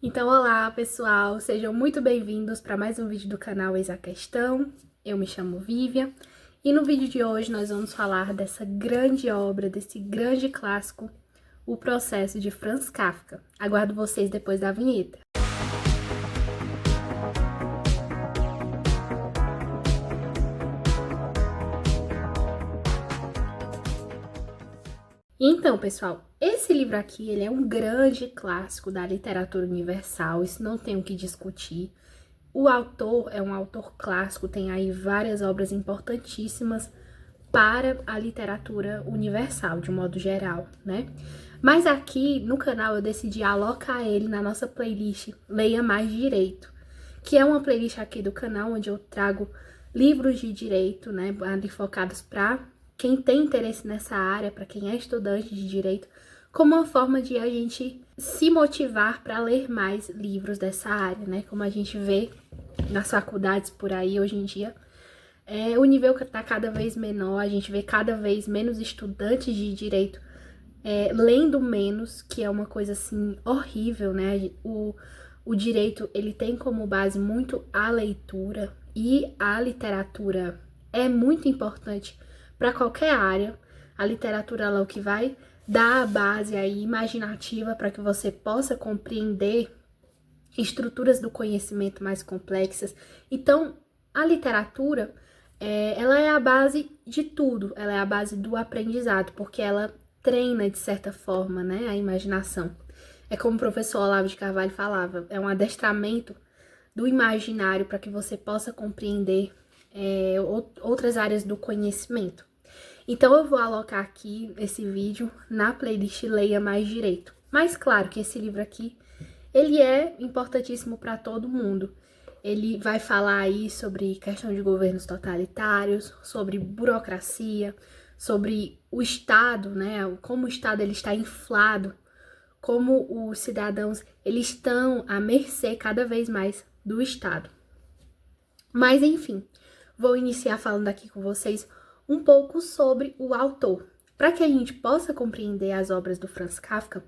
Então, olá pessoal, sejam muito bem-vindos para mais um vídeo do canal Eis a Questão. Eu me chamo Vivian e no vídeo de hoje nós vamos falar dessa grande obra, desse grande clássico, O Processo de Franz Kafka. Aguardo vocês depois da vinheta. Então, pessoal, esse livro aqui, ele é um grande clássico da literatura universal, isso não tem o que discutir. O autor é um autor clássico, tem aí várias obras importantíssimas para a literatura universal, de modo geral, né? Mas aqui no canal eu decidi alocar ele na nossa playlist Leia Mais Direito, que é uma playlist aqui do canal onde eu trago livros de direito, né, ali focados para quem tem interesse nessa área, para quem é estudante de direito, como uma forma de a gente se motivar para ler mais livros dessa área, né? Como a gente vê nas faculdades por aí hoje em dia, o nível está cada vez menor, a gente vê cada vez menos estudantes de direito lendo menos, que é uma coisa assim horrível, né? O direito, ele tem como base muito a leitura e a literatura é muito importante para qualquer área. A literatura é o que vai dar a base aí imaginativa para que você possa compreender estruturas do conhecimento mais complexas. Então, a literatura, ela é a base de tudo, ela é a base do aprendizado, porque ela treina, de certa forma, né, a imaginação. É como o professor Olavo de Carvalho falava, é um adestramento do imaginário para que você possa compreender outras áreas do conhecimento. Então, eu vou alocar aqui esse vídeo na playlist Leia Mais Direito. Mas, claro que esse livro aqui, ele é importantíssimo para todo mundo. Ele vai falar aí sobre questão de governos totalitários, sobre burocracia, sobre o Estado, né? Como o Estado ele está inflado, como os cidadãos eles estão à mercê cada vez mais do Estado. Mas, enfim, vou iniciar falando aqui com vocês um pouco sobre o autor. Para que a gente possa compreender as obras do Franz Kafka,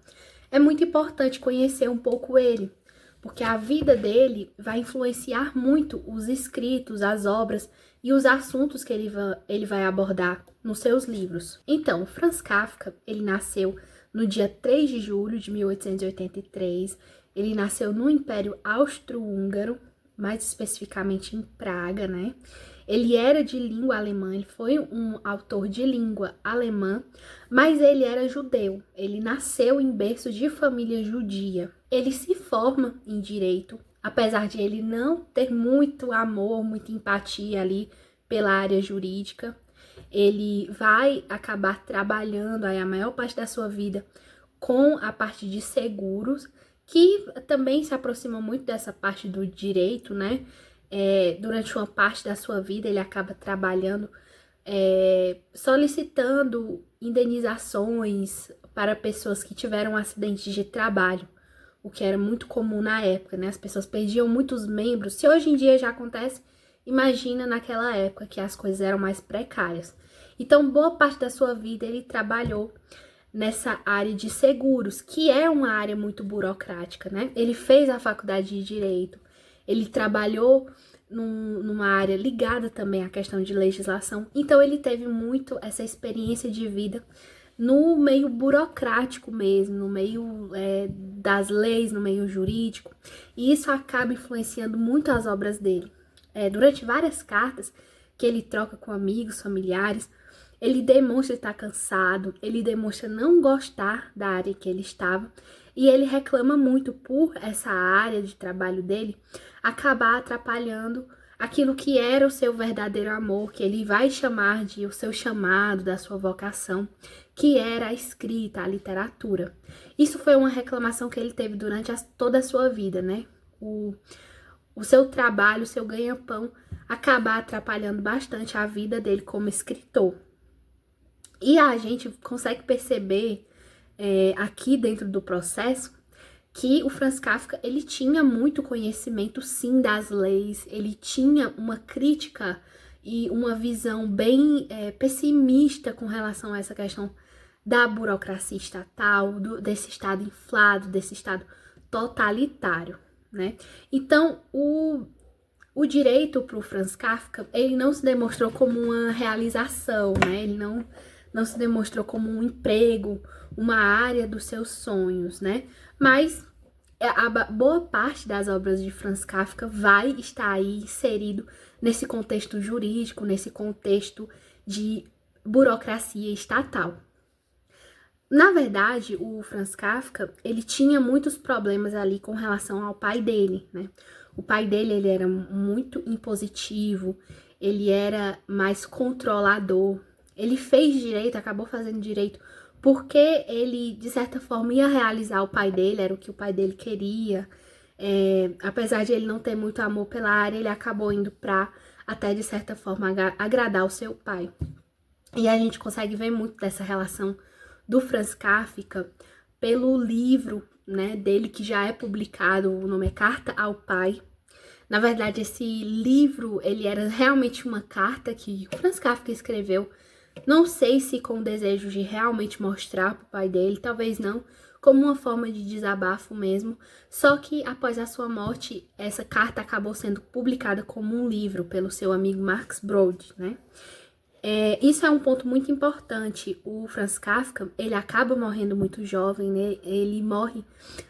é muito importante conhecer um pouco ele, porque a vida dele vai influenciar muito os escritos, as obras e os assuntos que ele vai abordar nos seus livros. Então, Franz Kafka, ele nasceu no dia 3 de julho de 1883, ele nasceu no Império Austro-Húngaro, mais especificamente em Praga, né? Ele era de língua alemã, ele foi um autor de língua alemã, mas ele era judeu. Ele nasceu em berço de família judia. Ele se forma em direito, apesar de ele não ter muito amor, muita empatia ali pela área jurídica. Ele vai acabar trabalhando aí a maior parte da sua vida com a parte de seguros, que também se aproxima muito dessa parte do direito, né? Durante uma parte da sua vida ele acaba trabalhando, solicitando indenizações para pessoas que tiveram acidentes de trabalho, o que era muito comum na época, né? As pessoas perdiam muitos membros. Se hoje em dia já acontece, imagina naquela época que as coisas eram mais precárias. Então, boa parte da sua vida ele trabalhou nessa área de seguros, que é uma área muito burocrática, né? Ele fez a faculdade de Direito, ele trabalhou numa área ligada também à questão de legislação, então ele teve muito essa experiência de vida no meio burocrático mesmo, no meio das leis, no meio jurídico, e isso acaba influenciando muito as obras dele. Durante várias cartas que ele troca com amigos, familiares, ele demonstra estar cansado, ele demonstra não gostar da área que ele estava, e ele reclama muito por essa área de trabalho dele acabar atrapalhando aquilo que era o seu verdadeiro amor, que ele vai chamar de o seu chamado, da sua vocação, que era a escrita, a literatura. Isso foi uma reclamação que ele teve durante toda a sua vida, né? O seu trabalho, o seu ganha-pão, acabar atrapalhando bastante a vida dele como escritor. E a gente consegue perceber aqui dentro do processo que o Franz Kafka, ele tinha muito conhecimento sim das leis, ele tinha uma crítica e uma visão bem pessimista com relação a essa questão da burocracia estatal, desse Estado inflado, desse Estado totalitário, né? Então, o direito para o Franz Kafka, ele não se demonstrou como uma realização, né? Ele não se demonstrou como um emprego, uma área dos seus sonhos, né? Mas a boa parte das obras de Franz Kafka vai estar aí inserido nesse contexto jurídico, nesse contexto de burocracia estatal. Na verdade, o Franz Kafka, ele tinha muitos problemas ali com relação ao pai dele, né? O pai dele, ele era muito impositivo, ele era mais controlador. Ele fez direito, acabou fazendo direito, porque ele, de certa forma, ia realizar o pai dele, era o que o pai dele queria. Apesar de ele não ter muito amor pela área, ele acabou indo para, até de certa forma, agradar o seu pai. E a gente consegue ver muito dessa relação do Franz Kafka pelo livro, né, dele que já é publicado, o nome é Carta ao Pai. Na verdade, esse livro, ele era realmente uma carta que o Franz Kafka escreveu, não sei se com o desejo de realmente mostrar para o pai dele, talvez não, como uma forma de desabafo mesmo, só que após a sua morte, essa carta acabou sendo publicada como um livro pelo seu amigo Max Brod, né? Isso é um ponto muito importante. O Franz Kafka, ele acaba morrendo muito jovem, né? Ele morre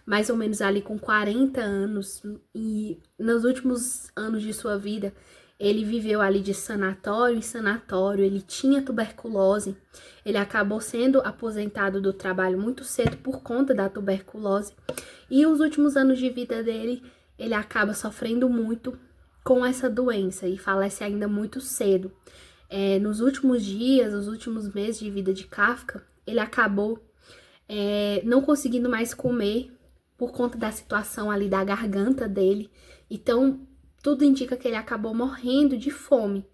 mais ou menos ali com 40 anos e nos últimos anos de sua vida, ele viveu ali de sanatório em sanatório, ele tinha tuberculose, ele acabou sendo aposentado do trabalho muito cedo por conta da tuberculose e os últimos anos de vida dele, ele acaba sofrendo muito com essa doença e falece ainda muito cedo. Nos últimos dias, os últimos meses de vida de Kafka, ele acabou não conseguindo mais comer por conta da situação ali da garganta dele. Então, tudo indica que ele acabou morrendo de fome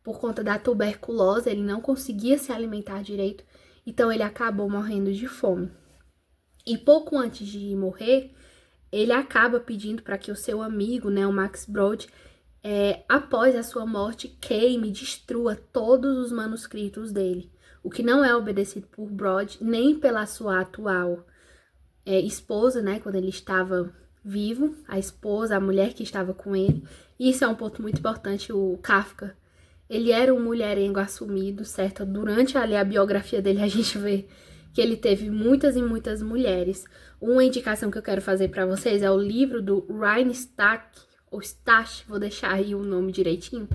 por conta da tuberculose, ele não conseguia se alimentar direito, então ele acabou morrendo de fome. E pouco antes de morrer, ele acaba pedindo para que o seu amigo, né, o Max Brod, após a sua morte, queime, destrua todos os manuscritos dele, o que não é obedecido por Brod, nem pela sua atual esposa, né, quando ele estava vivo, a esposa, a mulher que estava com ele. E isso é um ponto muito importante. O Kafka, ele era um mulherengo assumido, certo? Durante ali a biografia dele, a gente vê que ele teve muitas e muitas mulheres. Uma indicação que eu quero fazer para vocês é o livro do Ryan Stack, ou Stash, vou deixar aí o nome direitinho,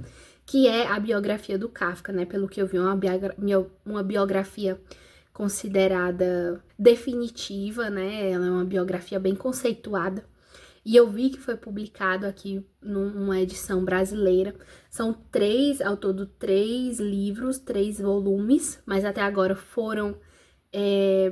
que é a biografia do Kafka, né? Pelo que eu vi, uma biografia considerada definitiva, né? Ela é uma biografia bem conceituada. E eu vi que foi publicado aqui numa edição brasileira. São ao todo 3 livros, 3 volumes, mas até agora foram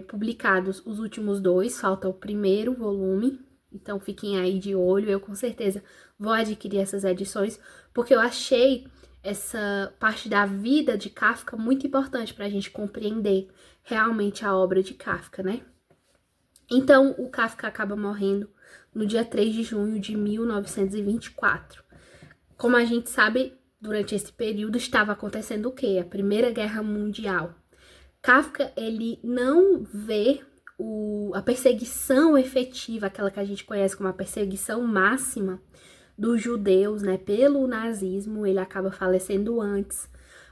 publicados os últimos 2, falta o primeiro volume. Então fiquem aí de olho, eu com certeza vou adquirir essas edições, porque eu achei essa parte da vida de Kafka muito importante para a gente compreender realmente a obra de Kafka, né? Então, o Kafka acaba morrendo no dia 3 de junho de 1924. Como a gente sabe, durante esse período estava acontecendo o quê? A Primeira Guerra Mundial. Kafka, ele não vê a perseguição efetiva, aquela que a gente conhece como a perseguição máxima dos judeus, né, pelo nazismo. Ele acaba falecendo antes.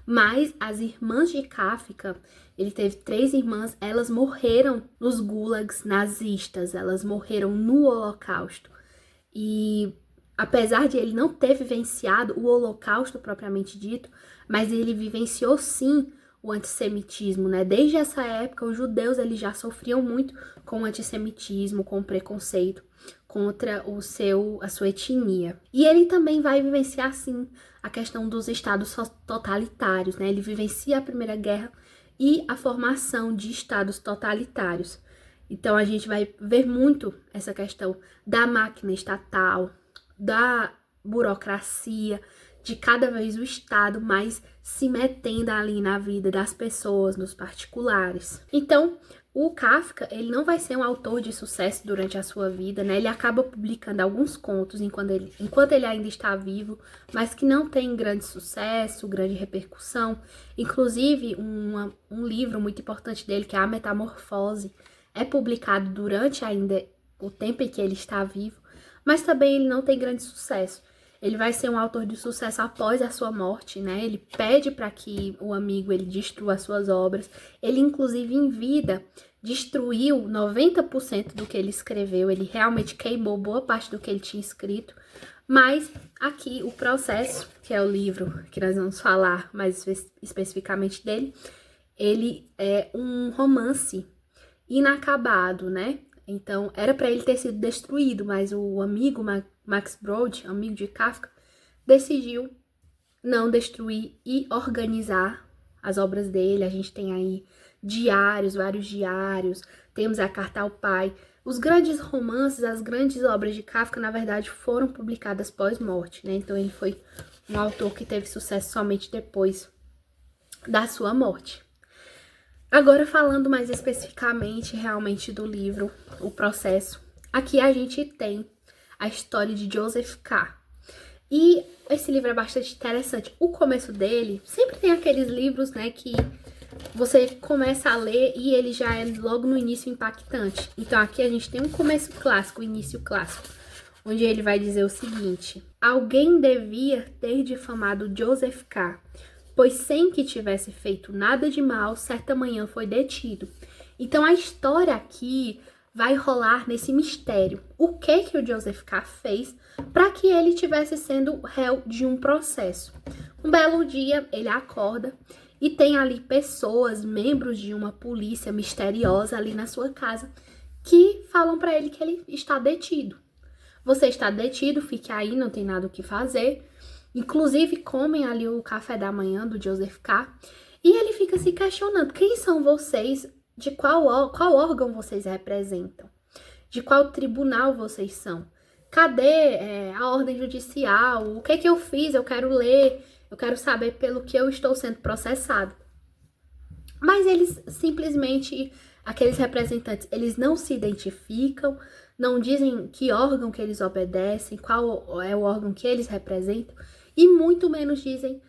Mas as irmãs de Kafka, ele teve 3 irmãs, elas morreram nos gulags nazistas, elas morreram no Holocausto. E apesar de ele não ter vivenciado o Holocausto propriamente dito, mas ele vivenciou sim o antissemitismo, né? Desde essa época, os judeus eles já sofriam muito com o antissemitismo, com o preconceito contra a sua etnia. E ele também vai vivenciar, sim, a questão dos estados totalitários, né? Ele vivencia a Primeira Guerra e a formação de estados totalitários. Então, a gente vai ver muito essa questão da máquina estatal, da burocracia, de cada vez o Estado mais se metendo ali na vida das pessoas, nos particulares. Então, o Kafka, ele não vai ser um autor de sucesso durante a sua vida, né? Ele acaba publicando alguns contos enquanto ele ainda está vivo, mas que não tem grande sucesso, grande repercussão. Inclusive, um livro muito importante dele, que é A Metamorfose, é publicado durante ainda o tempo em que ele está vivo, mas também ele não tem grande sucesso. Ele vai ser um autor de sucesso após a sua morte, né? Ele pede para que o amigo ele destrua as suas obras. Ele, inclusive, em vida, destruiu 90% do que ele escreveu. Ele realmente queimou boa parte do que ele tinha escrito. Mas aqui o Processo, que é o livro que nós vamos falar mais especificamente dele, ele é um romance inacabado, né? Então, era para ele ter sido destruído, mas o amigo Max Brod, amigo de Kafka, decidiu não destruir e organizar as obras dele. A gente tem aí diários, vários diários, temos a Carta ao Pai. Os grandes romances, as grandes obras de Kafka, na verdade, foram publicadas pós-morte, né? Então, ele foi um autor que teve sucesso somente depois da sua morte. Agora, falando mais especificamente, realmente, do livro, O Processo, aqui a gente tem a história de Joseph K. E esse livro é bastante interessante. O começo dele, sempre tem aqueles livros, né, que você começa a ler e ele já é logo no início impactante. Então, aqui a gente tem um começo clássico, um início clássico, onde ele vai dizer o seguinte: alguém devia ter difamado Joseph K., pois sem que tivesse feito nada de mal, certa manhã foi detido. Então, a história aqui vai rolar nesse mistério. O que o Joseph K. fez para que ele tivesse sendo réu de um processo? Um belo dia, ele acorda e tem ali pessoas, membros de uma polícia misteriosa ali na sua casa, que falam para ele que ele está detido. Você está detido, fique aí, não tem nada o que fazer. Inclusive, comem ali o café da manhã do Joseph K. E ele fica se questionando: quem são vocês? De qual órgão vocês representam? De qual tribunal vocês são? Cadê a ordem judicial? O que eu fiz? Eu quero ler, eu quero saber pelo que eu estou sendo processado. Mas eles simplesmente, aqueles representantes, eles não se identificam, não dizem que órgão que eles obedecem, qual é o órgão que eles representam, e muito menos dizem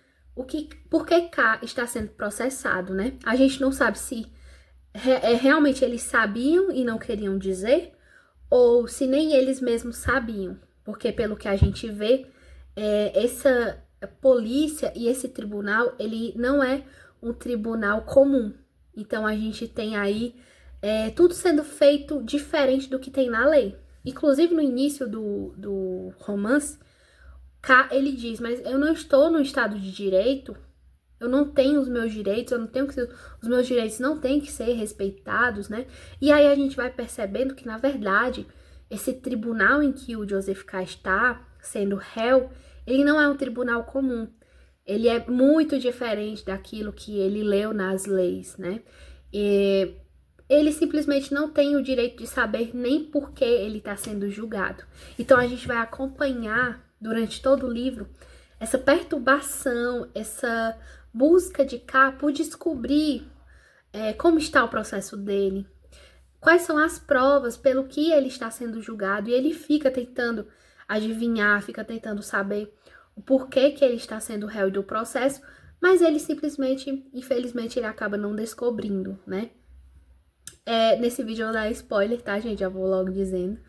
por que K está sendo processado, né? A gente não sabe se realmente eles sabiam e não queriam dizer, ou se nem eles mesmos sabiam, porque pelo que a gente vê, essa polícia e esse tribunal, ele não é um tribunal comum. Então a gente tem aí tudo sendo feito diferente do que tem na lei. Inclusive no início do romance, K, ele diz: mas eu não estou no estado de direito, eu não tenho os meus direitos, os meus direitos não têm que ser respeitados, né? E aí a gente vai percebendo que, na verdade, esse tribunal em que o Joseph K. está sendo réu, ele não é um tribunal comum. Ele é muito diferente daquilo que ele leu nas leis, né? Ele simplesmente não tem o direito de saber nem por que ele está sendo julgado. Então a gente vai acompanhar durante todo o livro essa perturbação, essa busca de K por descobrir como está o processo dele, quais são as provas pelo que ele está sendo julgado, e ele fica tentando adivinhar, fica tentando saber o porquê que ele está sendo réu do processo, mas ele simplesmente, infelizmente, ele acaba não descobrindo, né? Nesse vídeo eu vou dar spoiler, tá, gente? Já vou logo dizendo.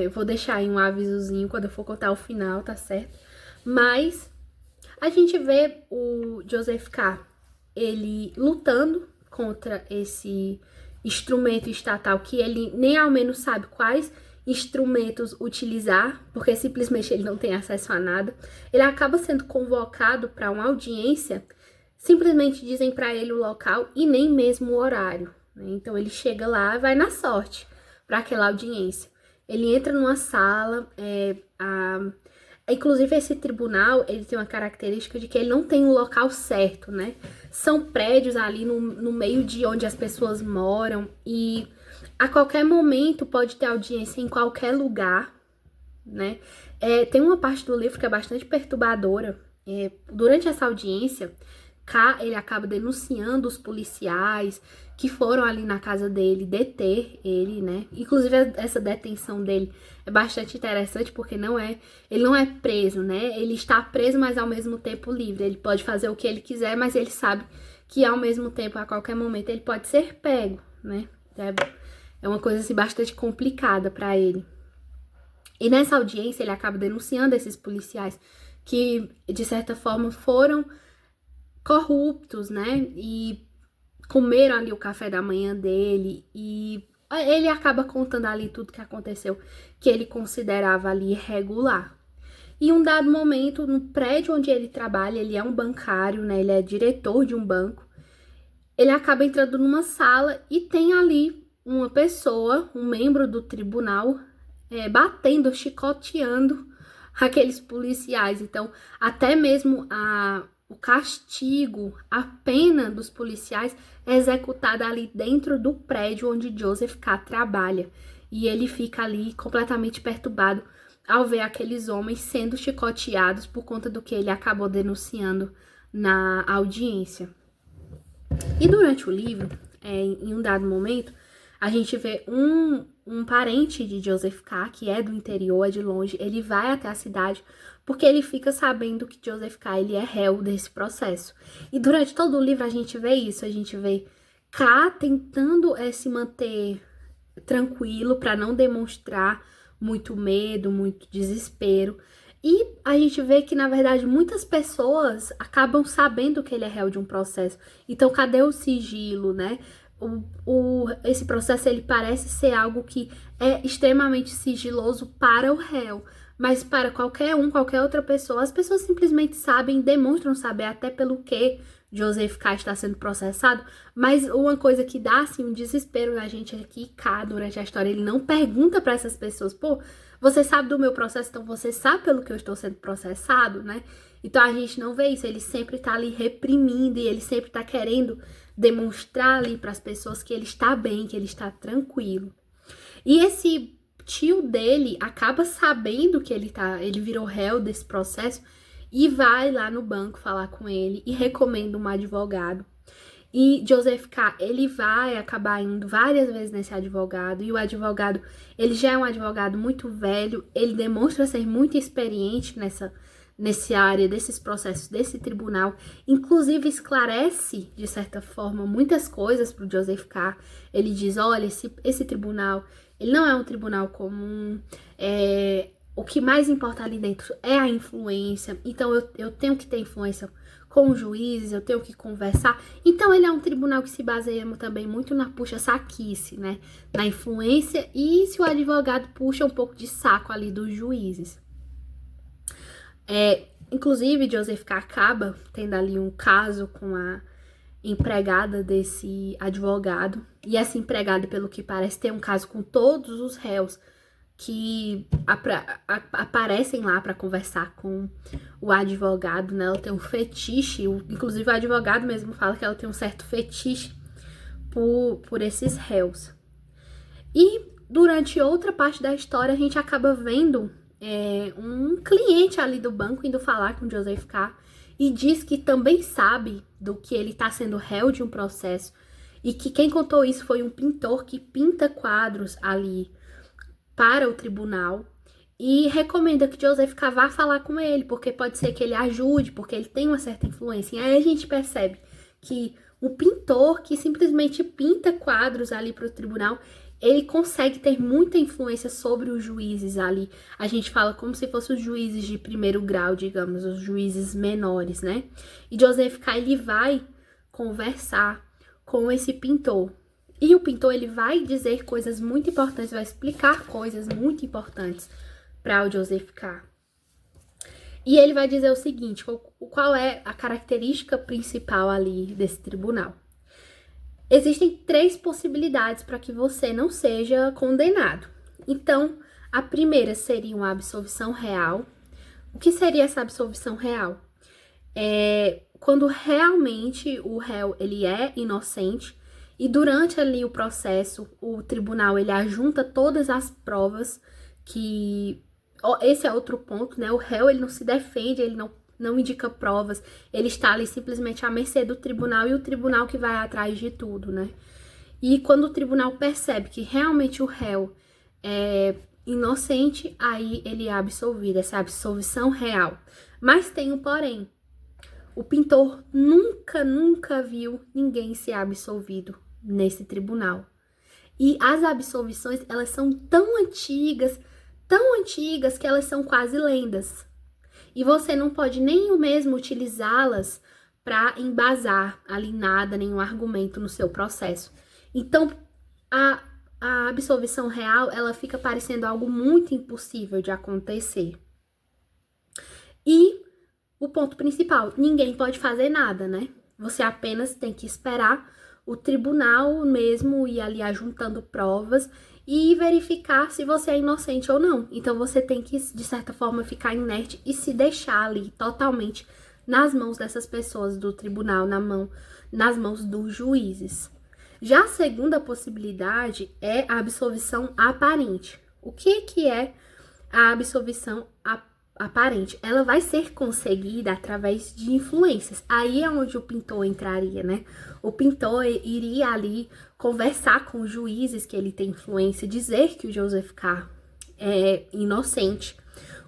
Eu vou deixar aí um avisozinho quando eu for contar o final, tá certo? Mas a gente vê o Joseph K. ele lutando contra esse instrumento estatal que ele nem ao menos sabe quais instrumentos utilizar, porque simplesmente ele não tem acesso a nada. Ele acaba sendo convocado para uma audiência, simplesmente dizem para ele o local e nem mesmo o horário, né? Então ele chega lá e vai na sorte para aquela audiência. Ele entra numa sala, inclusive esse tribunal, ele tem uma característica de que ele não tem um local certo, né? São prédios ali no meio de onde as pessoas moram e a qualquer momento pode ter audiência em qualquer lugar, né? Tem uma parte do livro que é bastante perturbadora. Durante essa audiência, K, ele acaba denunciando os policiais que foram ali na casa dele deter ele, né? Inclusive, essa detenção dele é bastante interessante porque ele não é preso, né? Ele está preso, mas ao mesmo tempo livre. Ele pode fazer o que ele quiser, mas ele sabe que ao mesmo tempo, a qualquer momento, ele pode ser pego, né? É uma coisa assim bastante complicada para ele. E nessa audiência ele acaba denunciando esses policiais que, de certa forma, foram corruptos, né? E comeram ali o café da manhã dele e ele acaba contando ali tudo que aconteceu, que ele considerava ali irregular. E um dado momento, no prédio onde ele trabalha, ele é um bancário, né? Ele é diretor de um banco. Ele acaba entrando numa sala e tem ali uma pessoa, um membro do tribunal, batendo, chicoteando aqueles policiais. Então, até mesmo o castigo, a pena dos policiais é executada ali dentro do prédio onde Joseph K. trabalha. E ele fica ali completamente perturbado ao ver aqueles homens sendo chicoteados por conta do que ele acabou denunciando na audiência. E durante o livro, em um dado momento, a gente vê um parente de Joseph K., que é do interior, é de longe, ele vai até a cidade porque ele fica sabendo que Joseph K. ele é réu desse processo. E durante todo o livro a gente vê isso, a gente vê K tentando se manter tranquilo para não demonstrar muito medo, muito desespero. E a gente vê que, na verdade, muitas pessoas acabam sabendo que ele é réu de um processo. Então, cadê o sigilo, né? Esse processo, ele parece ser algo que é extremamente sigiloso para o réu. Mas para qualquer outra pessoa, as pessoas simplesmente sabem, demonstram saber até pelo que Joseph K. está sendo processado. Mas uma coisa que dá, assim, um desespero na gente é que K, durante a história, ele não pergunta para essas pessoas, pô, você sabe do meu processo, então você sabe pelo que eu estou sendo processado, né? Então a gente não vê isso, ele sempre tá ali reprimindo e ele sempre tá querendo demonstrar ali para as pessoas que ele está bem, que ele está tranquilo. E esse tio dele acaba sabendo que ele virou réu desse processo e vai lá no banco falar com ele e recomenda um advogado. E Joseph K., ele vai acabar indo várias vezes nesse advogado, e o advogado, ele já é um advogado muito velho, ele demonstra ser muito experiente nessa área desses processos, desse tribunal, inclusive esclarece, de certa forma, muitas coisas para o Joseph K. Ele diz, olha, esse tribunal, ele não é um tribunal comum, o que mais importa ali dentro é a influência, então eu tenho que ter influência com os juízes, eu tenho que conversar. Então, ele é um tribunal que se baseia também muito na puxa-saquice, né? Na influência e se o advogado puxa um pouco de saco ali dos juízes. Inclusive, Joseph K. acaba tendo ali um caso com a empregada desse advogado. E essa empregada, pelo que parece, tem um caso com todos os réus que aparecem lá para conversar com o advogado, né? Ela tem um fetiche, inclusive o advogado mesmo fala que ela tem um certo fetiche por esses réus. E durante outra parte da história, a gente acaba vendo um cliente ali do banco indo falar com Joseph K. e diz que também sabe do que ele está sendo réu de um processo e que quem contou isso foi um pintor que pinta quadros ali para o tribunal e recomenda que Joseph K. vá falar com ele, porque pode ser que ele ajude, porque ele tem uma certa influência. E aí a gente percebe que o pintor que simplesmente pinta quadros ali para o tribunal, ele consegue ter muita influência sobre os juízes ali. A gente fala como se fossem os juízes de primeiro grau, digamos, os juízes menores, né? E Joseph K. ele vai conversar com esse pintor. E o pintor, ele vai dizer coisas muito importantes, vai explicar coisas muito importantes para o Joseph K. E ele vai dizer o seguinte, qual é a característica principal ali desse tribunal. Existem 3 possibilidades para que você não seja condenado. Então, a primeira seria uma absolvição real. O que seria essa absolvição real? Quando realmente o réu, ele é inocente, e durante ali o processo, o tribunal, ele ajunta todas as provas que... Esse é outro ponto, né? O réu, ele não se defende, ele não indica provas, ele está ali simplesmente à mercê do tribunal e o tribunal que vai atrás de tudo, né? E quando o tribunal percebe que realmente o réu é inocente, aí ele é absolvido, essa absolvição real. Mas tem um porém. O pintor nunca viu ninguém ser absolvido nesse tribunal. E as absolvições, elas são tão antigas que elas são quase lendas. E você não pode nem mesmo utilizá-las para embasar ali nada, nenhum argumento no seu processo. Então, a absolvição real, ela fica parecendo algo muito impossível de acontecer. E o ponto principal, ninguém pode fazer nada, né? Você apenas tem que esperar o tribunal mesmo ir ali ajuntando provas e verificar se você é inocente ou não. Então, você tem que, de certa forma, ficar inerte e se deixar ali totalmente nas mãos dessas pessoas do tribunal, nas mãos dos juízes. Já a segunda possibilidade é a absolvição aparente. O que é a absolvição aparente? Ela vai ser conseguida através de influências. Aí é onde o pintor entraria, né? O pintor iria ali conversar com os juízes que ele tem influência, dizer que o Joseph K. é inocente.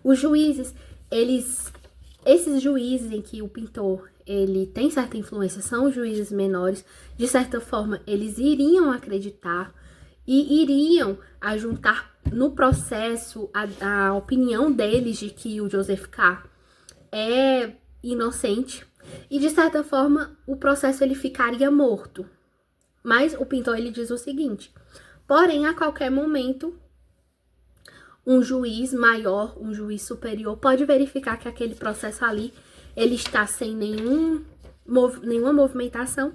Os juízes, esses juízes em que o pintor ele tem certa influência são os juízes menores, de certa forma eles iriam acreditar e iriam ajuntar no processo a opinião deles de que o Joseph K. é inocente e de certa forma o processo ele ficaria morto. Mas o pintor ele diz o seguinte: porém, a qualquer momento um juiz maior, um juiz superior pode verificar que aquele processo ali ele está sem nenhuma movimentação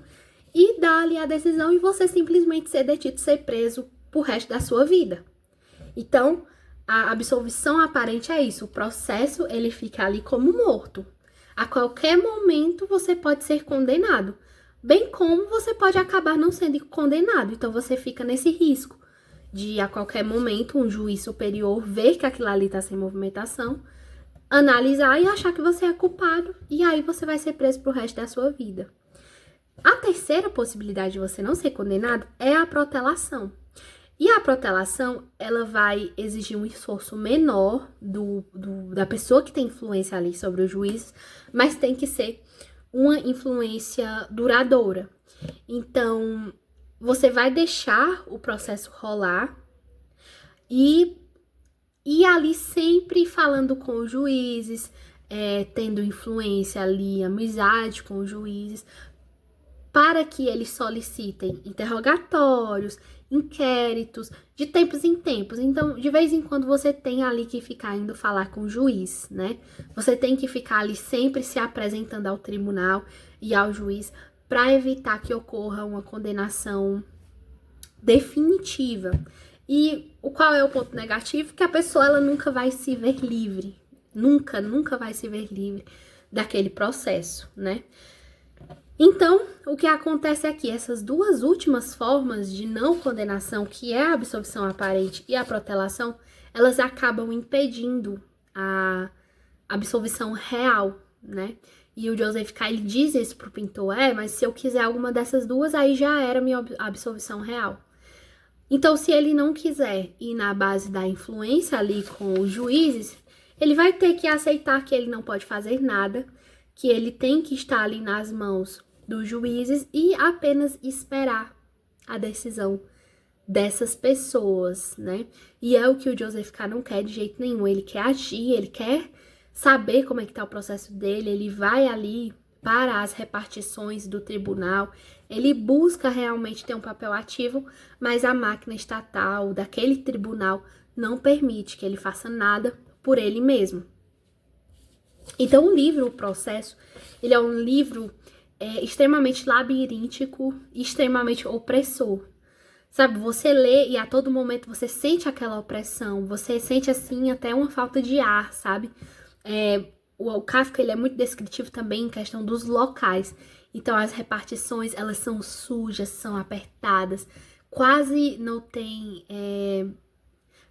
e dá ali a decisão e você simplesmente ser detido, ser preso pro resto da sua vida. Então, a absolvição aparente é isso, o processo ele fica ali como morto. A qualquer momento você pode ser condenado, bem como você pode acabar não sendo condenado. Então, você fica nesse risco de a qualquer momento um juiz superior ver que aquilo ali está sem movimentação, analisar e achar que você é culpado, e aí você vai ser preso pro resto da sua vida. A terceira possibilidade de você não ser condenado é a protelação. E a protelação, ela vai exigir um esforço menor da pessoa que tem influência ali sobre os juízes, mas tem que ser uma influência duradoura. Então, você vai deixar o processo rolar e ali sempre falando com os juízes, tendo influência ali, amizade com os juízes, para que eles solicitem interrogatórios, inquéritos, de tempos em tempos. Então, de vez em quando você tem ali que ficar indo falar com o juiz, né? Você tem que ficar ali sempre se apresentando ao tribunal e ao juiz para evitar que ocorra uma condenação definitiva. E qual é o ponto negativo? Que a pessoa ela nunca vai se ver livre. Nunca vai se ver livre daquele processo, né? Então, o que acontece é que essas duas últimas formas de não condenação, que é a absolvição aparente e a protelação, elas acabam impedindo a absolvição real, né? E o Joseph K. ele diz isso pro pintor, mas se eu quiser alguma dessas duas, aí já era minha absolvição real. Então, se ele não quiser ir na base da influência ali com os juízes, ele vai ter que aceitar que ele não pode fazer nada, que ele tem que estar ali nas mãos dos juízes e apenas esperar a decisão dessas pessoas, né? E é o que o Joseph K. não quer de jeito nenhum. Ele quer agir, ele quer saber como é que tá o processo dele, ele vai ali para as repartições do tribunal, ele busca realmente ter um papel ativo, mas a máquina estatal daquele tribunal não permite que ele faça nada por ele mesmo. Então, o livro O Processo, ele é um livro extremamente labiríntico e extremamente opressor. Sabe, você lê e a todo momento você sente aquela opressão, você sente assim até uma falta de ar, sabe? O Kafka ele é muito descritivo também em questão dos locais. Então as repartições elas são sujas, são apertadas, quase não tem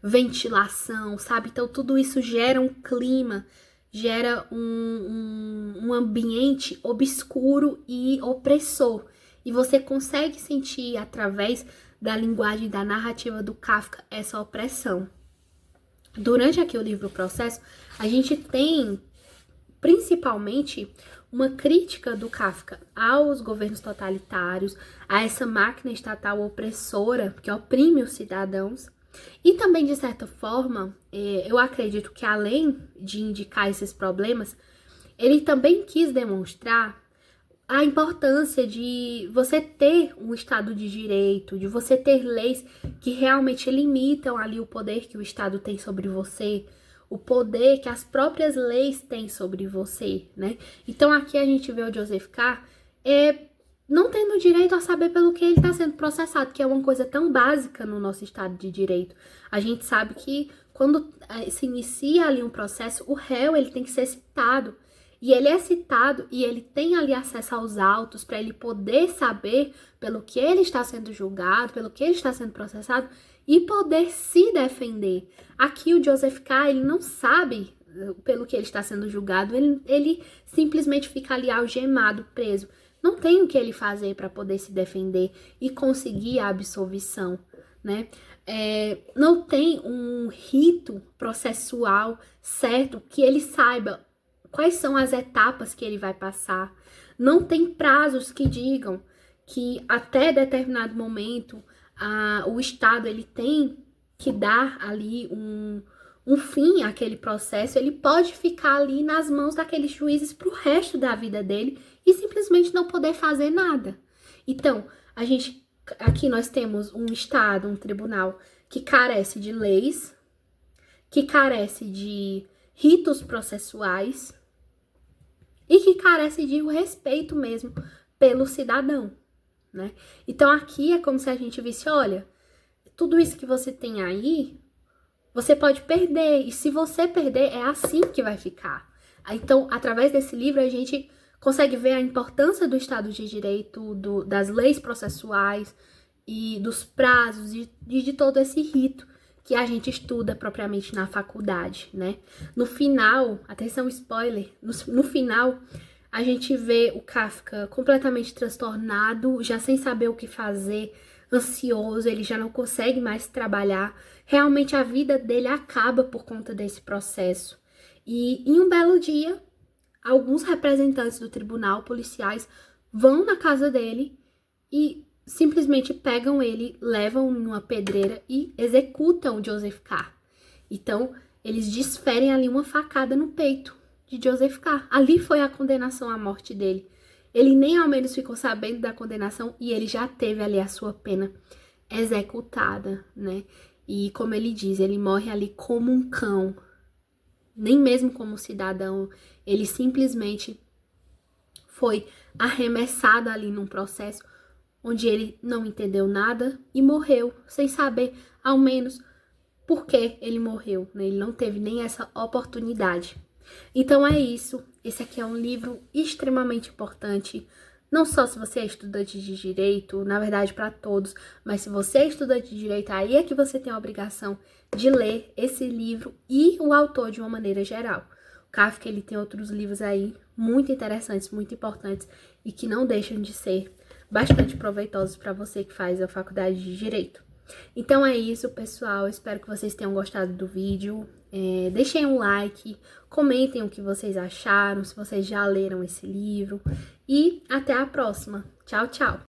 ventilação, sabe? Então tudo isso gera um clima, gera um ambiente obscuro e opressor. E você consegue sentir através da linguagem, da narrativa do Kafka, essa opressão. Durante aqui o livro O Processo, a gente tem principalmente uma crítica do Kafka aos governos totalitários, a essa máquina estatal opressora que oprime os cidadãos. E também, de certa forma, eu acredito que além de indicar esses problemas, ele também quis demonstrar a importância de você ter um Estado de direito, de você ter leis que realmente limitam ali o poder que o Estado tem sobre você, o poder que as próprias leis têm sobre você, né? Então aqui a gente vê o Joseph K. Não tendo direito a saber pelo que ele está sendo processado, que é uma coisa tão básica no nosso Estado de Direito. A gente sabe que quando se inicia ali um processo, o réu ele tem que ser citado. E ele é citado e ele tem ali acesso aos autos para ele poder saber pelo que ele está sendo julgado, pelo que ele está sendo processado e poder se defender. Aqui o Joseph K. ele não sabe pelo que ele está sendo julgado, ele simplesmente fica ali algemado, preso. Não tem o que ele fazer para poder se defender e conseguir a absolvição, né? Não tem um rito processual certo que ele saiba quais são as etapas que ele vai passar. Não tem prazos que digam que até determinado momento o Estado ele tem que dar ali um fim àquele processo. Ele pode ficar ali nas mãos daqueles juízes para o resto da vida dele e simplesmente não poder fazer nada. Então, aqui nós temos um Estado, um tribunal que carece de leis, que carece de ritos processuais e que carece de um respeito mesmo pelo cidadão, né? Então aqui é como se a gente visse, olha, tudo isso que você tem aí, você pode perder, e se você perder, é assim que vai ficar. Então, através desse livro, a gente consegue ver a importância do Estado de Direito, das leis processuais e dos prazos e de todo esse rito que a gente estuda propriamente na faculdade, né? No final, atenção spoiler, no final a gente vê o Kafka completamente transtornado, já sem saber o que fazer, ansioso, ele já não consegue mais trabalhar. Realmente a vida dele acaba por conta desse processo. E em um belo dia, alguns representantes do tribunal, policiais, vão na casa dele e simplesmente pegam ele, levam numa pedreira e executam Joseph K. Então, eles desferem ali uma facada no peito de Joseph K. Ali foi a condenação à morte dele. Ele nem ao menos ficou sabendo da condenação e ele já teve ali a sua pena executada, né? E como ele diz, ele morre ali como um cão, nem mesmo como cidadão. Ele simplesmente foi arremessado ali num processo onde ele não entendeu nada e morreu, sem saber, ao menos, por que ele morreu, né? Ele não teve nem essa oportunidade. Então é isso. Esse aqui é um livro extremamente importante, não só se você é estudante de direito, na verdade para todos, mas se você é estudante de direito, aí é que você tem a obrigação de ler esse livro e o autor de uma maneira geral. O Kafka, ele tem outros livros aí muito interessantes, muito importantes e que não deixam de ser bastante proveitosos para você que faz a faculdade de Direito. Então é isso, pessoal. Espero que vocês tenham gostado do vídeo. Deixem um like, comentem o que vocês acharam, se vocês já leram esse livro. E até a próxima. Tchau, tchau!